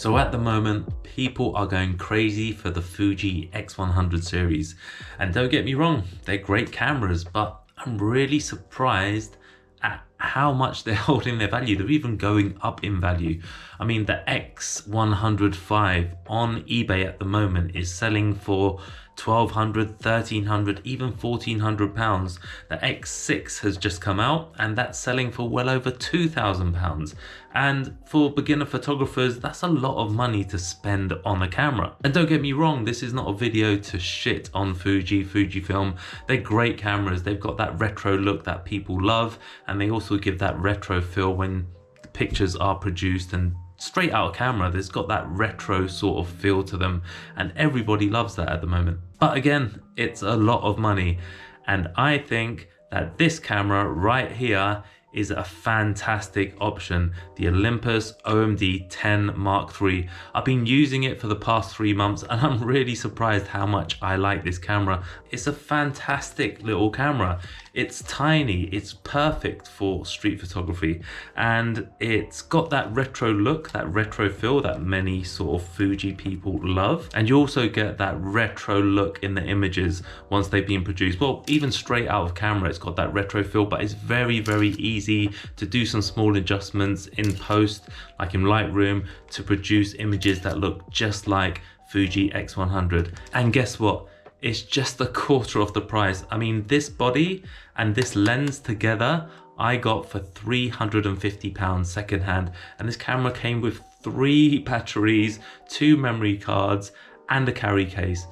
So at the moment, people are going crazy for the Fuji X100 series. And don't get me wrong, they're great cameras, but I'm really surprised at how much they're holding their value. They're even going up in value. I mean, the X100V on eBay at the moment is selling for £1,200, £1,300, even £1,400. The X6 has just come out and that's selling for well over £2,000. And for beginner photographers, that's a lot of money to spend on a camera. And don't get me wrong, this is not a video to shit on Fujifilm. They're great cameras. They've got that retro look that people love, and they also give that retro feel when the pictures are produced and straight out of camera. There's got that retro sort of feel to them, and everybody loves that at the moment. But again, it's a lot of money, and I think that this camera right here is a fantastic option. The Olympus OM-D E-10 Mark III. I've been using it for the past 3 months and I'm really surprised how much I like this camera. It's a fantastic little camera. It's tiny, it's perfect for street photography, and it's got that retro look, that retro feel that many sort of Fuji people love. And you also get that retro look in the images once they've been produced. Well, even straight out of camera, it's got that retro feel, but it's very, very easy to do some small adjustments in post, like in Lightroom, to produce images that look just like Fuji X100. And guess what? It's just a quarter of the price. I mean, this body and this lens together, I got for £350 secondhand. And this camera came with 3 batteries, 2 memory cards, and a carry case.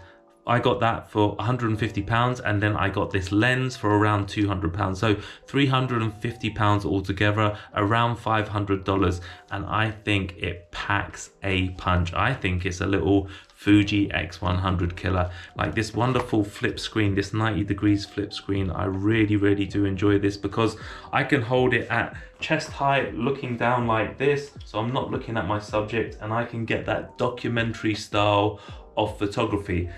I got that for £150, and then I got this lens for around £200. So £350 altogether, around $500. And I think it packs a punch. I think it's a little Fuji X100 killer. Like this wonderful flip screen, this 90 degrees flip screen. I really, really do enjoy this because I can hold it at chest height, looking down like this. So I'm not looking at my subject, and I can get that documentary style of photography.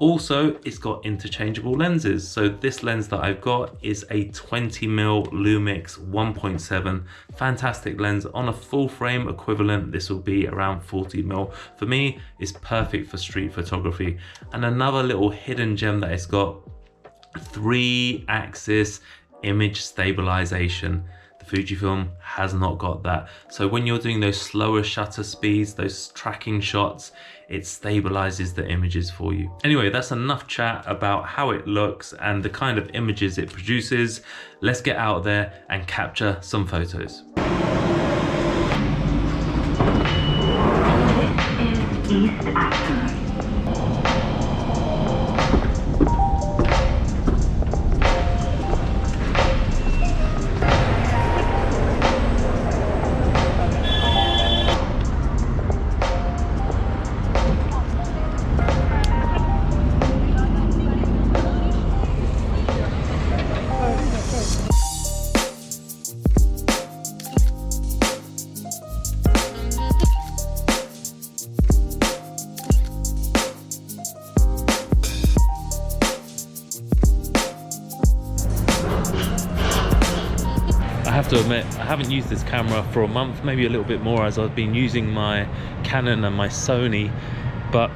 Also, it's got interchangeable lenses. So this lens that I've got is a 20mm Lumix 1.7. Fantastic lens. On a full frame equivalent, this will be around 40mm. For me, it's perfect for street photography. And another little hidden gem that it's got, 3-axis image stabilization. Fujifilm has not got that. So when you're doing those slower shutter speeds, those tracking shots, it stabilizes the images for you. Anyway, that's enough chat about how it looks and the kind of images it produces. Let's get out there and capture some photos. East Acton. I have to admit, I haven't used this camera for a month, maybe a little bit more, as I've been using my Canon and my Sony, but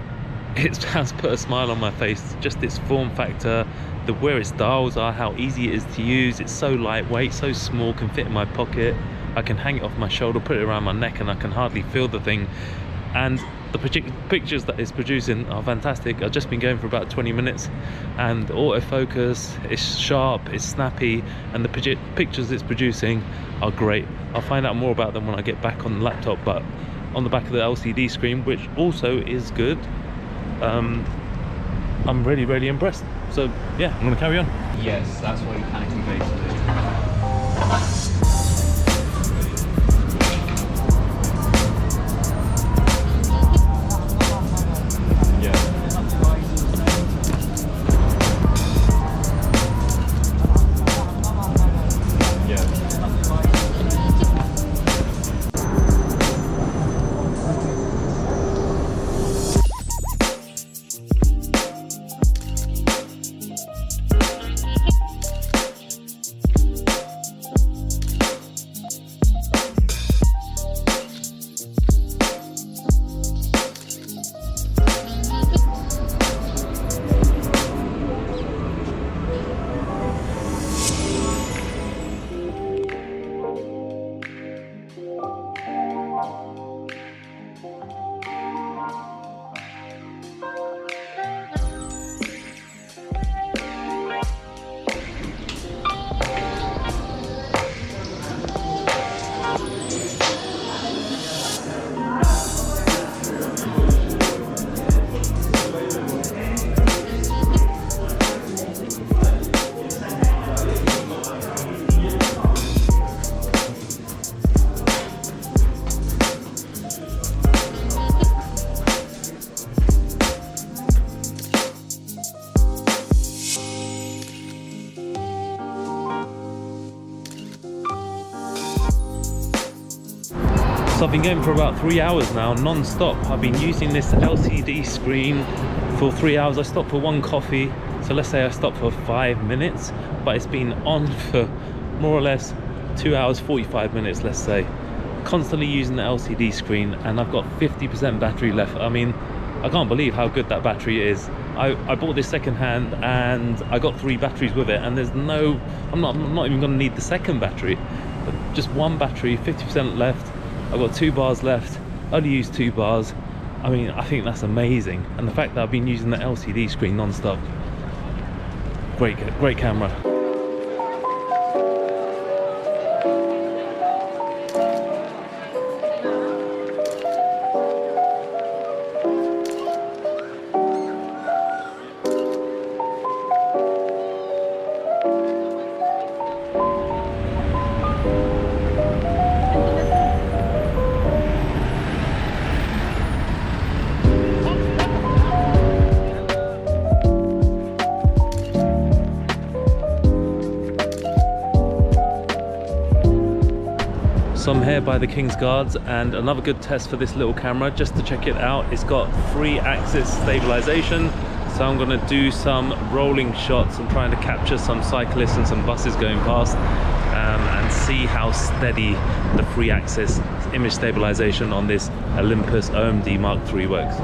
it has put a smile on my face. Just its form factor, where its dials are, how easy it is to use. It's so lightweight, so small, can fit in my pocket. I can hang it off my shoulder, put it around my neck, and I can hardly feel the thing. And the pictures that it's producing are fantastic. I've just been going for about 20 minutes, and autofocus is sharp, it's snappy, and the pictures it's producing are great. I'll find out more about them when I get back on the laptop, but on the back of the LCD screen, which also is good, I'm really, really impressed. So yeah, I'm gonna carry on. Yes, that's what you can convey to do. So I've been going for about 3 hours now, non-stop. I've been using this LCD screen for 3 hours. I stopped for one coffee, so let's say I stopped for 5 minutes, but it's been on for more or less 2 hours 45 minutes, let's say. Constantly using the LCD screen, and I've got 50% battery left. I mean, I can't believe how good that battery is. I bought this second hand and I got 3 batteries with it, and there's no, I'm not even going to need the second battery. But just one battery, 50% left. I've got 2 bars left, only used 2 bars. I mean, I think that's amazing. And the fact that I've been using the LCD screen non-stop, great camera. So I'm here by the King's Guards, and another good test for this little camera, just to check it out. It's got 3-axis stabilization, so I'm going to do some rolling shots and trying to capture some cyclists and some buses going past, and see how steady the 3-axis image stabilization on this Olympus OM-D Mark III works.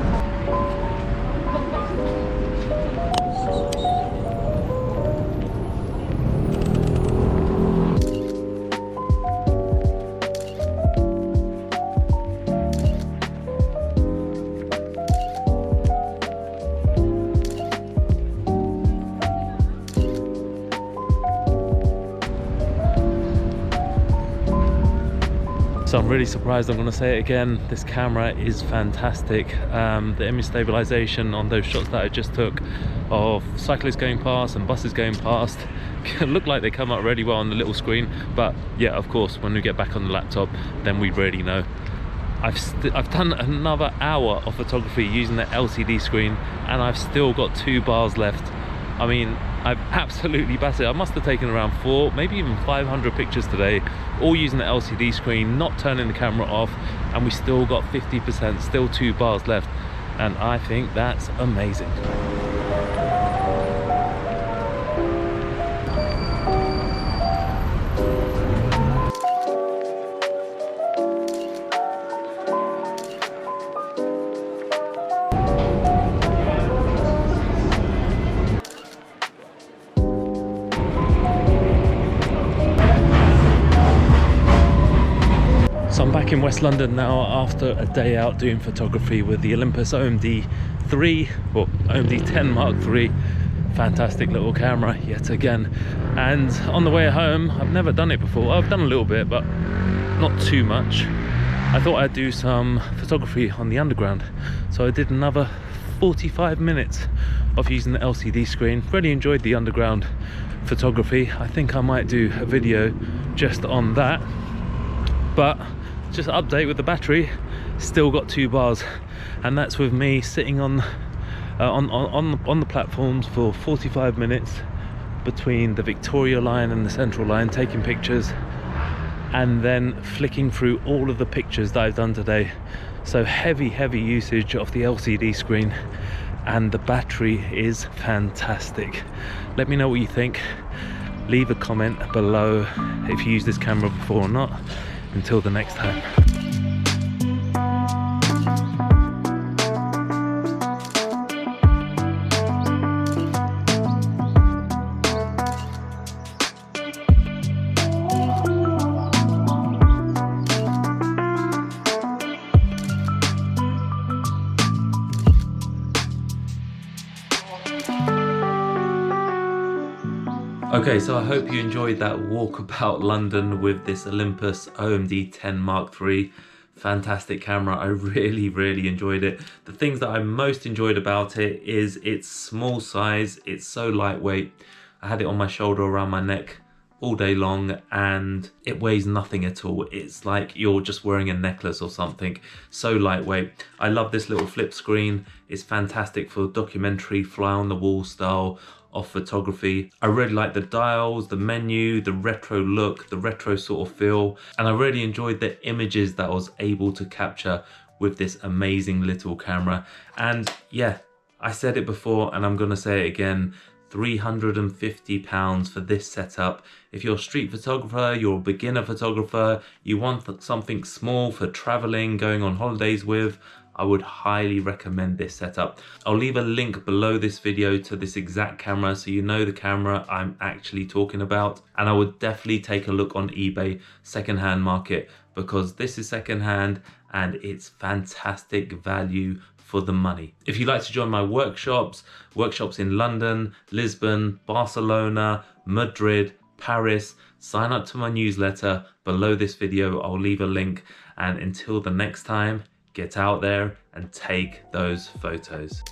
So I'm really surprised, I'm going to say it again, this camera is fantastic. The image stabilization on those shots that I just took of cyclists going past and buses going past look like they come out really well on the little screen, but yeah, of course, when we get back on the laptop, then we really know. I've done another hour of photography using the LCD screen, and I've still got 2 bars left. I mean, I've absolutely battered. I must have taken around 4, maybe even 500 pictures today, all using the LCD screen, not turning the camera off, and we still got 50%, still 2 bars left, and I think that's amazing. So I'm back in West London now after a day out doing photography with the Olympus OM-D E-M10 or OM-D E-M10 Mark III. Fantastic little camera yet again. And on the way home, I've never done it before. I've done a little bit, but not too much. I thought I'd do some photography on the underground. So I did another 45 minutes of using the LCD screen. Really enjoyed the underground photography. I think I might do a video just on that. But just an update with the battery, still got 2 bars, and that's with me sitting on the platforms for 45 minutes between the Victoria line and the Central line, taking pictures and then flicking through all of the pictures that I've done today. So heavy usage of the LCD screen, and the battery is fantastic. Let me know what you think. Leave a comment below if you used this camera before or not. Until the next time. Okay, so I hope you enjoyed that walk about London with this Olympus OM-D E-M10 Mark III. Fantastic camera. I really enjoyed it. The things that I most enjoyed about it is its small size. It's so lightweight. I had it on my shoulder, around my neck all day long, and it weighs nothing at all. It's like you're just wearing a necklace or something. So lightweight. I love this little flip screen. It's fantastic for documentary, fly on the wall style, of photography. I really like the dials, the menu, the retro look, the retro sort of feel, and I really enjoyed the images that I was able to capture with this amazing little camera. And yeah, I said it before and I'm gonna say it again, £350 for this setup. If you're a street photographer, you're a beginner photographer, you want something small for traveling, going on holidays with, I would highly recommend this setup. I'll leave a link below this video to this exact camera so you know the camera I'm actually talking about. And I would definitely take a look on eBay secondhand market, because this is secondhand and it's fantastic value for the money. If you'd like to join my workshops in London, Lisbon, Barcelona, Madrid, Paris, sign up to my newsletter. Below this video, I'll leave a link. And until the next time, get out there and take those photos.